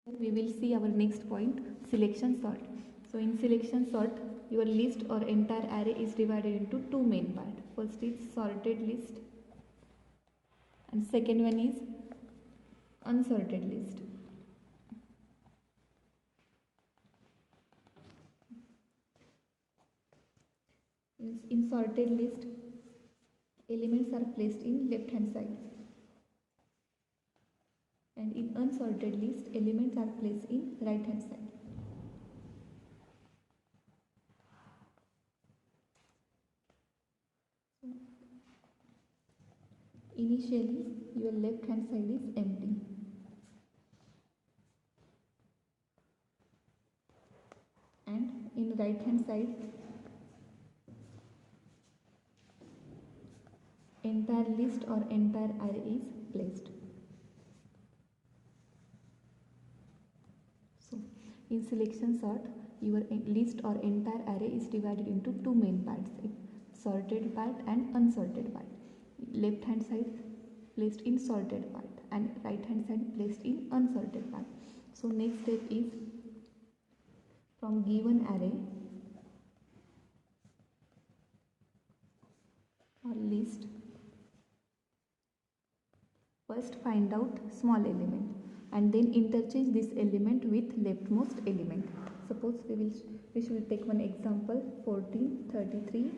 We will see our next point, selection sort. So in selection sort, your list or entire array is divided into two main parts. First is sorted list and second one is unsorted list. In sorted list, elements are placed in left hand side, and in unsorted list, elements are placed in right hand side. Initially, your left hand side is empty, and in right hand side, entire list or entire array is placed. So in selection sort, your list or entire array is divided into two main parts, sorted part and unsorted part. Left hand side placed in sorted part and right hand side placed in unsorted part. So next step is, from given array or list, first find out small element and then interchange this element with leftmost element. Suppose we should take one example: 14, 33,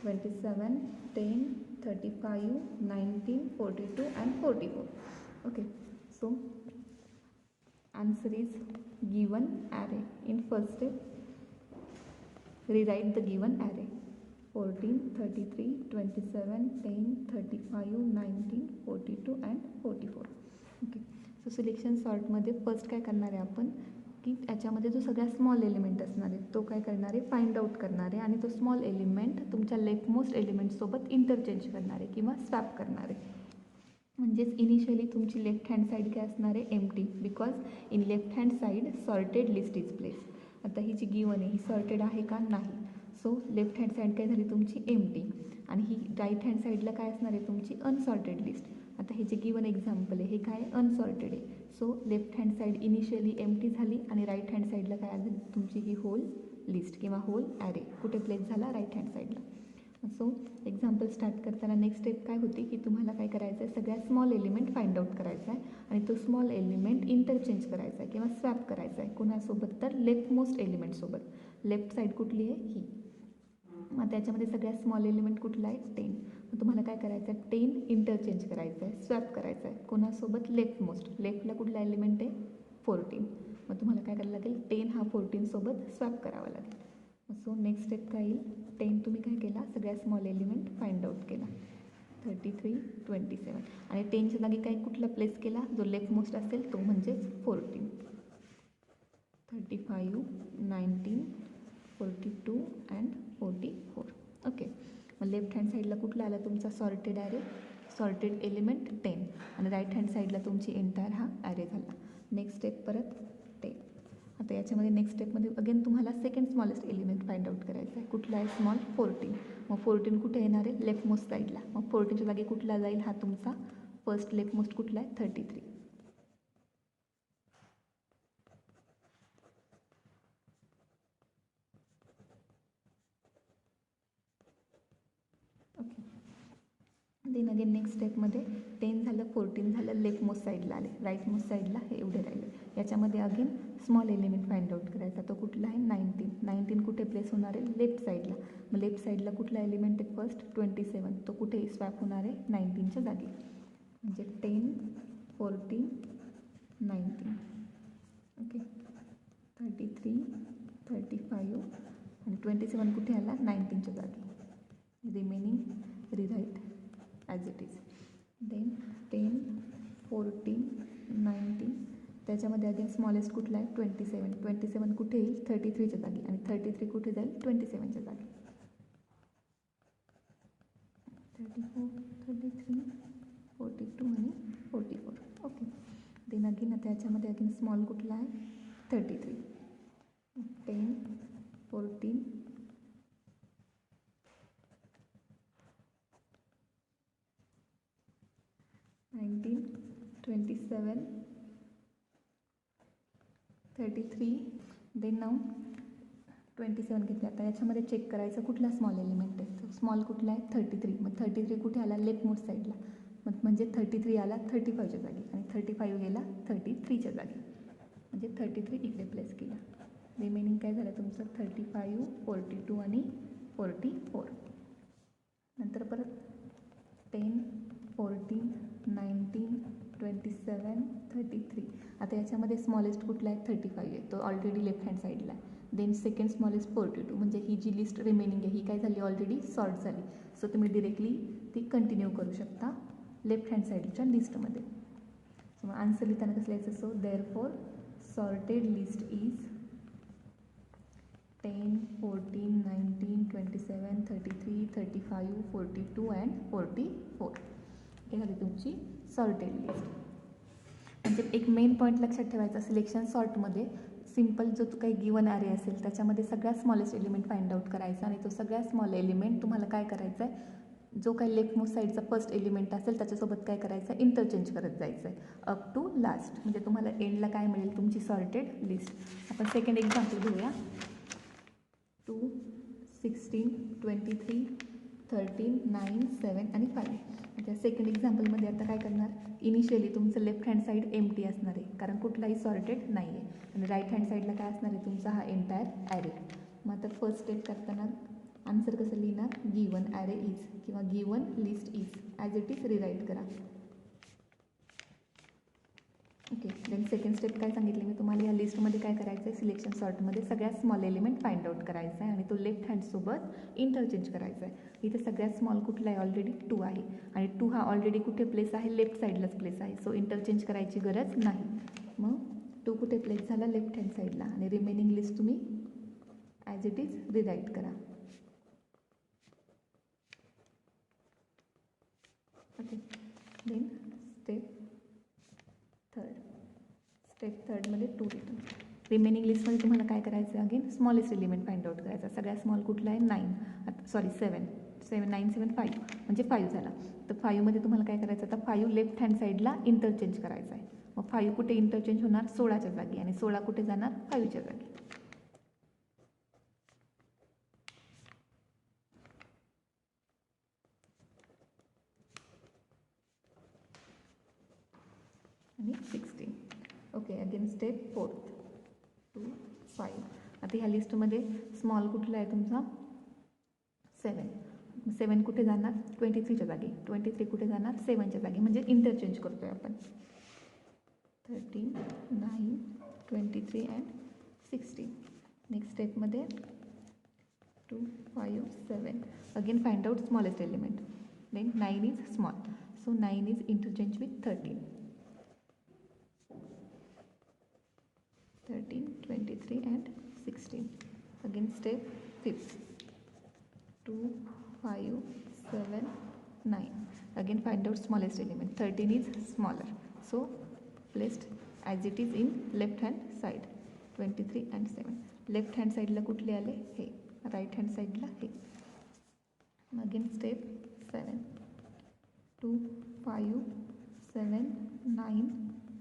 27, 10, 35, 19, 42 and 44. Okay, so answer is given array. In first step, rewrite the given array: 14, 33, 27, 10, 35, 19, 42 and 44. Okay, so selection सॉर्टमध्ये first काय करणार आहे आपण की याच्यामध्ये जो सगळ्यात small element असणार आहे तो काय करणार आहे, फाइंड आउट करणार आहे आणि तो स्मॉल एलिमेंट तुमच्या लेफ्टमोस्ट एलिमेंटसोबत इंटरचेंज करणार आहे किंवा स्वॅप करणार आहे. म्हणजेच इनिशियली तुमची लेफ्ट हँड साईड काय असणार आहे, empty, because in left hand side sorted list is place. आता ही जी गिवन आहे ही सॉर्टेड आहे का, नाही. सो लेफ्ट हँड साईड काय झाली तुमची, एम्प्टी, आणि ही राईट हँड साईडला काय असणार आहे तुमची, अनसॉर्टेड लिस्ट. आता हे जे गिवन एक्झाम्पल आहे हे काय अनसॉर्टेड आहे. So left hand side initially empty झाली आणि राईट हँड साईडला काय झाली तुमची ही होल लिस्ट किंवा होल ॲरे कुठे प्लेस झाला, राईट हँड साईडला. सो एक्झाम्पल स्टार्ट करताना नेक्स्ट स्टेप काय होती की तुम्हाला काय करायचं आहे, सगळ्यात स्मॉल एलिमेंट फाइंड आउट करायचा आहे आणि तो स्मॉल एलिमेंट इंटरचेंज करायचा आहे किंवा स्वॅप करायचा आहे. कोणासोबत, तर लेफ्टमोस्ट एलिमेंटसोबत. लेफ्ट साईड कुठली आहे, ही. मग त्याच्यामध्ये सगळ्यात स्मॉल एलिमेंट कुठला आहे, 10. मग तुम्हाला काय करायचं आहे, 10 इंटरचेंज करायचं आहे, स्वॅप करायचं आहे. कोणासोबत, लेफ्टमोस्ट. लेफ्टला कुठला एलिमेंट आहे, 14. मग तुम्हाला काय करायला लागेल, 10 हा 14 सोबत स्वॅप करावा लागेल. सो नेक्स्ट स्टेप काय येईल, 10 तुम्ही काय केला, सगळ्यात स्मॉल एलिमेंट फाइंड आउट केला, 33, 27, आणि 10च्या जागी काय कुठला प्लेस केला, जो लेफ्टमोस्ट असेल तो म्हणजेच 14. 35, 19, 42 अँड 44. ओके, मग लेफ्ट हँड साईडला कुठला आला तुमचा सॉर्टेड ॲरे, सॉर्टेड एलिमेंट 10, आणि राईट हँड साईडला तुमची एंटायर हा ॲरे झाला. नेक्स्ट स्टेप परत 10. आता याच्यामध्ये नेक्स्ट स्टेपमध्ये अगेन तुम्हाला second smallest element find out करायचा आहे. कुठला आहे, स्मॉल, 14. मग 14 कुठे येणार आहे, लेफ्टमोस्ट साईडला. मग 14च्या जागी कुठला जाईल, हा तुमचा फर्स्ट लेफ्टमोस्ट कुठला आहे, 33. ओके, देन अगेन नेक्स्ट स्टेपमध्ये 10 झालं, 14 झालं, लेफ्टमोस्ट साईडला आले, राईटमोस्ट साईडला हे एवढे राहिले. याच्यामध्ये again small element find out करायचा, तो कुठला आहे, 19. 19 कुठे प्लेस होणार आहे, लेफ्ट साईडला. मग लेफ्ट साईडला कुठला एलिमेंट आहे, फर्स्ट 27, तो कुठे स्वॅप होणार आहे, 19च्या जागी. म्हणजे 10, 14, 19. ओके, 33, 35 आणि 27 कुठे आला, 19च्या जागी. Remaining rewrite as it is. Then 10, 14, 19, त्याच्यामध्ये अगेन स्मॉलेस्ट कुठला आहे, 27. 27 कुठे येईल, 33च्या जागी, आणि 33 कुठे जाईल, 27च्या जागी. 34, 33, 42 आणि 44. ओके, देन अगेन आता याच्यामध्ये अगेन स्मॉल कुठला आहे, 33. 10, 14, 19, 27 33 देन नाव 27 घेतले. आता याच्यामध्ये चेक करायचं कुठला स्मॉल एलिमेंट आहे. तर स्मॉल कुठला आहे 33. मग 33 कुठे आला लेफ्ट मोस्ट साईडला, म्हणजे 33 आला 35च्या जागी आणि 35 गेला 33च्या जागी, म्हणजे 33 इकडे प्लेस केला. रिमेनिंग काय झालं तुमचं 35, 42 आणि 44. नंतर परत 10, 14, 19, 27, 33. आता याच्यामध्ये स्मॉलेस्ट कुठला आहे 35 आहे, तो ऑलरेडी लेफ्ट हँड साईडला आहे. देन सेकंड स्मॉलेस्ट 42, म्हणजे ही जी लिस्ट रिमेनिंग आहे ही काय झाली ऑलरेडी सॉर्ट झाली. सो तुम्ही डिरेक्टली ती कंटिन्यू करू शकता लेफ्ट हँड साईडच्या लिस्टमध्ये. सो मग आन्सर लिहिताना कसं लिहायचं. So therefore sorted list is 10, 14, 19, 27, 33, 35, 42 and 44. हे झाली तुमची सॉर्टेड लिस्ट. म्हणजे एक मेन पॉईंट लक्षात ठेवायचा सिलेक्शन सॉर्टमध्ये सिम्पल जो काही गिवन ॲरे असेल त्याच्यामध्ये सगळ्यात स्मॉलेस्ट एलिमेंट फाइंड आउट करायचा आणि तो सगळ्यात स्मॉल एलिमेंट तुम्हाला काय करायचा आहे, जो काही लेफ्ट मोस्ट साईडचा फर्स्ट एलिमेंट असेल त्याच्यासोबत काय करायचं आहे इंटरचेंज करत जायचं आहे अप टू लास्ट, म्हणजे तुम्हाला एंडला काय मिळेल तुमची सॉर्टेड लिस्ट. आपण सेकंड एक्झाम्पल घेऊया. 2, 16, 23, 13, 9, 7 आणि 5. त्या सेकंड एक्झाम्पलमध्ये आता काय करणार, इनिशियली तुमचं लेफ्ट हँड साईड एम्प्टी असणार आहे कारण कुठलाही सॉर्टेड नाही आहे आणि राईट हँड साईडला काय असणार आहे तुमचा हा एंटायर ॲरे. मग आता फर्स्ट स्टेप करताना आन्सर कसं लिहिणार, गिवन ॲरे इज किंवा given list is as it is rewrite करा. ओके. देन सेकंड स्टेप काय सांगितले मी तुम्हाला, या लिस्टमध्ये काय करायचं आहे सिलेक्शन सॉर्टमध्ये सगळ्यात स्मॉल एलिमेंट फाइंड आउट करायचा आहे आणि तो लेफ्ट हँडसोबत इंटरचेंज करायचा आहे. इथे सगळ्यात स्मॉल कुठला आहे ऑलरेडी 2 आहे आणि 2 हा ऑलरेडी कुठे प्लेस आहे लेफ्ट साईडलाच प्लेस आहे. सो इंटरचेंज करायची गरज नाही. मग 2 कुठे प्लेस झाला लेफ्ट हँड साईडला आणि रिमेनिंग लिस्ट तुम्ही ॲज इट इज रिराईट करा. ओके. देन स्टेप थर्डमध्ये 2 रिटर्न. रिमेनिंग लिस्टमध्ये तुम्हाला काय करायचं आहे again smallest element find out करायचा. सगळ्यात स्मॉल कुठला आहे 7 9 7 5 म्हणजे 5 झाला. तर 5मध्ये तुम्हाला काय करायचं आता 5 लेफ्ट हँड साईडला इंटरचेंज करायचा आहे. मग 5 कुठे इंटरचेंज होणार 16च्या जागी आणि 16 कुठे जाणार 5च्या जागी. आणि 16. ओके. Again step 4, 2, 5. आता ह्या लिस्टमध्ये स्मॉल कुठला आहे तुमचा 7. 7 कुठे जाणार 23च्या जागी, 23 कुठे जाणार 7च्या जागी, म्हणजे इंटरचेंज करतो आहे आपण. 13, 9, 23 अँड 16. नेक्स्ट स्टेपमध्ये 2, 5, 7. Again find out smallest element. Then 9 is small, so 9 is interchange with 13. 13, 23 and 16. Again step 5th. 2, 5, 7, 9. Again find out smallest element. 13 is smaller, so placed as it is in left hand side. 23 and 7. Left hand side ला कुठले आले हे, right hand side ला हे. Again step 7. 2, 5, 7, 9,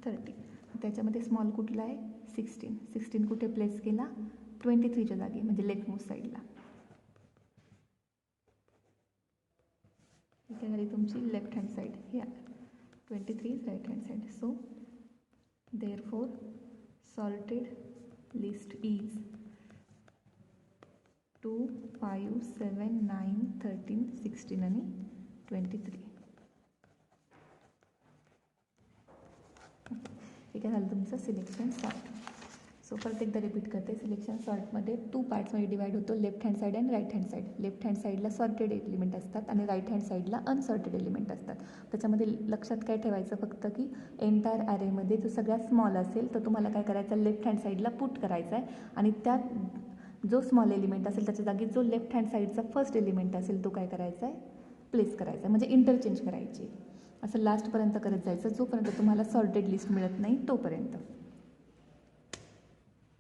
13. त्याच्यामध्ये small कुठला आहे 16. 16 कुठे प्लेस केला 23च्या जागी, म्हणजे लेफ्ट मोस्ट साईडला. इथे झाली तुमची लेफ्ट हँड साईड. हे 23 is right hand side. So therefore sorted list is 2, 5, 7, 9, 13, 16 आणि 23. हे काय झालं तुमचं सिलेक्शन सॉर्ट. सो परत एकदा रिपीट करते. सिलेक्शन सॉर्टमध्ये 2 पार्ट्समध्ये डिवाइड होतो, लेफ्ट हँड साईड आणि right hand side. Left hand साईडला सॉर्टेड एलिमेंट असतात आणि राईट हँड साईडला अनसॉर्टेड एलिमेंट असतात. त्याच्यामध्ये लक्षात काय ठेवायचं फक्त की एंटायर ॲरेमध्ये जो सगळ्यात स्मॉल असेल तर तुम्हाला काय करायचं लेफ्ट हँड साईडला पुट करायचा आहे आणि त्यात जो स्मॉल एलिमेंट असेल त्याच्या जागी जो लेफ्ट हँड साईडचा फर्स्ट एलिमेंट असेल तो काय करायचा आहे प्लेस करायचा आहे, म्हणजे इंटरचेंज करायची. असं लास्टपर्यंत करत जायचं जोपर्यंत तुम्हाला सॉर्टेड लिस्ट मिळत नाही तोपर्यंत.